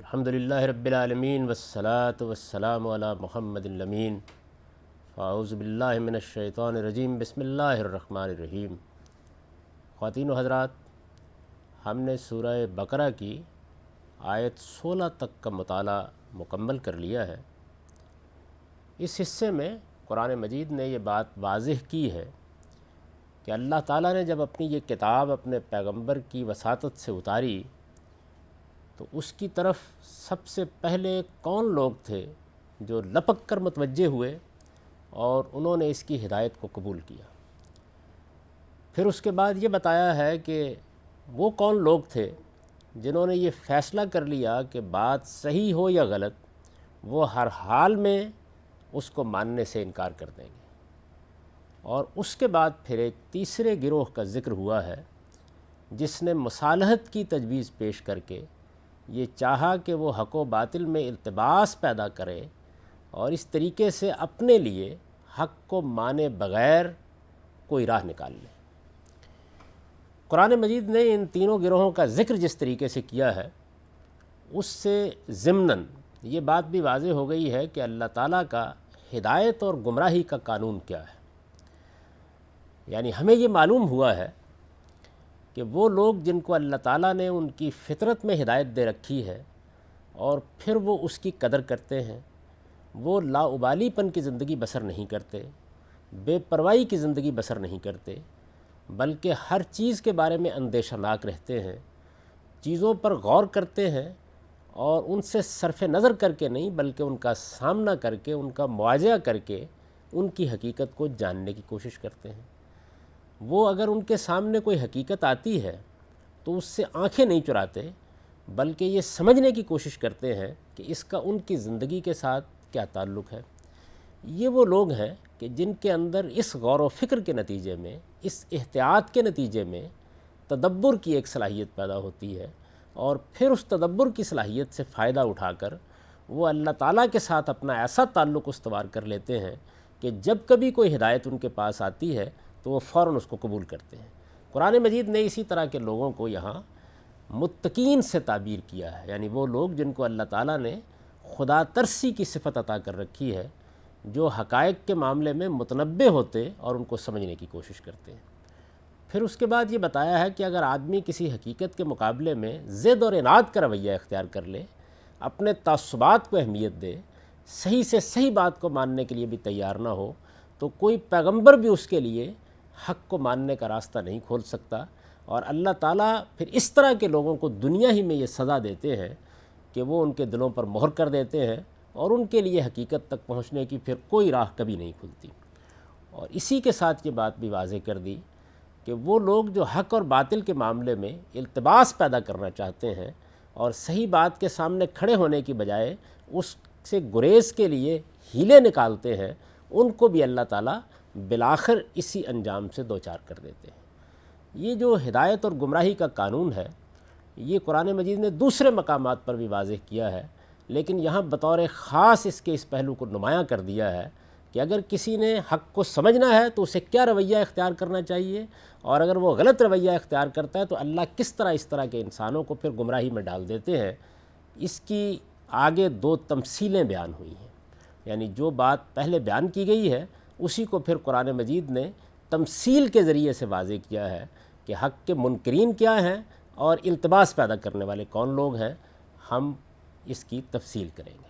الحمدللہ رب العالمین والصلاة والسلام علی محمد الامین اعوذ باللہ من الشیطان الرجیم بسم اللہ الرحمن الرحیم۔ خواتین و حضرات، ہم نے سورہ بقرہ کی آیت 16 تک کا مطالعہ مکمل کر لیا ہے۔ اس حصے میں قرآن مجید نے یہ بات واضح کی ہے کہ اللہ تعالیٰ نے جب اپنی یہ کتاب اپنے پیغمبر کی وساطت سے اتاری تو اس کی طرف سب سے پہلے کون لوگ تھے جو لپک کر متوجہ ہوئے اور انہوں نے اس کی ہدایت کو قبول کیا۔ پھر اس کے بعد یہ بتایا ہے کہ وہ کون لوگ تھے جنہوں نے یہ فیصلہ کر لیا کہ بات صحیح ہو یا غلط وہ ہر حال میں اس کو ماننے سے انکار کر دیں گے۔ اور اس کے بعد پھر ایک تیسرے گروہ کا ذکر ہوا ہے جس نے مصالحت کی تجویز پیش کر کے یہ چاہا کہ وہ حق و باطل میں التباس پیدا کرے اور اس طریقے سے اپنے لیے حق کو مانے بغیر کوئی راہ نکال لے۔ قرآن مجید نے ان تینوں گروہوں کا ذکر جس طریقے سے کیا ہے اس سے ضمناً یہ بات بھی واضح ہو گئی ہے کہ اللہ تعالیٰ کا ہدایت اور گمراہی کا قانون کیا ہے۔ یعنی ہمیں یہ معلوم ہوا ہے کہ وہ لوگ جن کو اللہ تعالیٰ نے ان کی فطرت میں ہدایت دے رکھی ہے اور پھر وہ اس کی قدر کرتے ہیں، وہ لاابالی پن کی زندگی بسر نہیں کرتے، بے پرواہی کی زندگی بسر نہیں کرتے، بلکہ ہر چیز کے بارے میں اندیشہ ناک رہتے ہیں، چیزوں پر غور کرتے ہیں اور ان سے صرف نظر کر کے نہیں بلکہ ان کا سامنا کر کے، ان کا مواجہہ کر کے ان کی حقیقت کو جاننے کی کوشش کرتے ہیں۔ وہ اگر ان کے سامنے کوئی حقیقت آتی ہے تو اس سے آنکھیں نہیں چراتے بلکہ یہ سمجھنے کی کوشش کرتے ہیں کہ اس کا ان کی زندگی کے ساتھ کیا تعلق ہے۔ یہ وہ لوگ ہیں کہ جن کے اندر اس غور و فکر کے نتیجے میں، اس احتیاط کے نتیجے میں تدبر کی ایک صلاحیت پیدا ہوتی ہے اور پھر اس تدبر کی صلاحیت سے فائدہ اٹھا کر وہ اللہ تعالیٰ کے ساتھ اپنا ایسا تعلق استوار کر لیتے ہیں کہ جب کبھی کوئی ہدایت ان کے پاس آتی ہے تو وہ فوراً اس کو قبول کرتے ہیں۔ قرآن مجید نے اسی طرح کے لوگوں کو یہاں متقین سے تعبیر کیا ہے، یعنی وہ لوگ جن کو اللہ تعالیٰ نے خدا ترسی کی صفت عطا کر رکھی ہے، جو حقائق کے معاملے میں متنبہ ہوتے اور ان کو سمجھنے کی کوشش کرتے ہیں۔ پھر اس کے بعد یہ بتایا ہے کہ اگر آدمی کسی حقیقت کے مقابلے میں ضد اور عناد کا رویہ اختیار کر لے، اپنے تعصبات کو اہمیت دے، صحیح سے صحیح بات کو ماننے کے لیے بھی تیار نہ ہو، تو کوئی پیغمبر بھی اس کے لیے حق کو ماننے کا راستہ نہیں کھول سکتا۔ اور اللہ تعالیٰ پھر اس طرح کے لوگوں کو دنیا ہی میں یہ سزا دیتے ہیں کہ وہ ان کے دلوں پر مہر کر دیتے ہیں اور ان کے لیے حقیقت تک پہنچنے کی پھر کوئی راہ کبھی نہیں کھلتی۔ اور اسی کے ساتھ یہ بات بھی واضح کر دی کہ وہ لوگ جو حق اور باطل کے معاملے میں التباس پیدا کرنا چاہتے ہیں اور صحیح بات کے سامنے کھڑے ہونے کی بجائے اس سے گریز کے لیے ہیلے نکالتے ہیں، ان کو بھی اللہ تعالیٰ بالآخر اسی انجام سے دوچار کر دیتے ہیں۔ یہ جو ہدایت اور گمراہی کا قانون ہے یہ قرآن مجید نے دوسرے مقامات پر بھی واضح کیا ہے، لیکن یہاں بطور خاص اس کے اس پہلو کو نمایاں کر دیا ہے کہ اگر کسی نے حق کو سمجھنا ہے تو اسے کیا رویہ اختیار کرنا چاہیے، اور اگر وہ غلط رویہ اختیار کرتا ہے تو اللہ کس طرح اس طرح کے انسانوں کو پھر گمراہی میں ڈال دیتے ہیں۔ اس کی آگے دو تمثیلیں بیان ہوئی ہیں، یعنی جو بات پہلے بیان کی گئی ہے اسی کو پھر قرآن مجید نے تمثیل کے ذریعے سے واضح کیا ہے کہ حق کے منکرین کیا ہیں اور التباس پیدا کرنے والے کون لوگ ہیں۔ ہم اس کی تفصیل کریں گے۔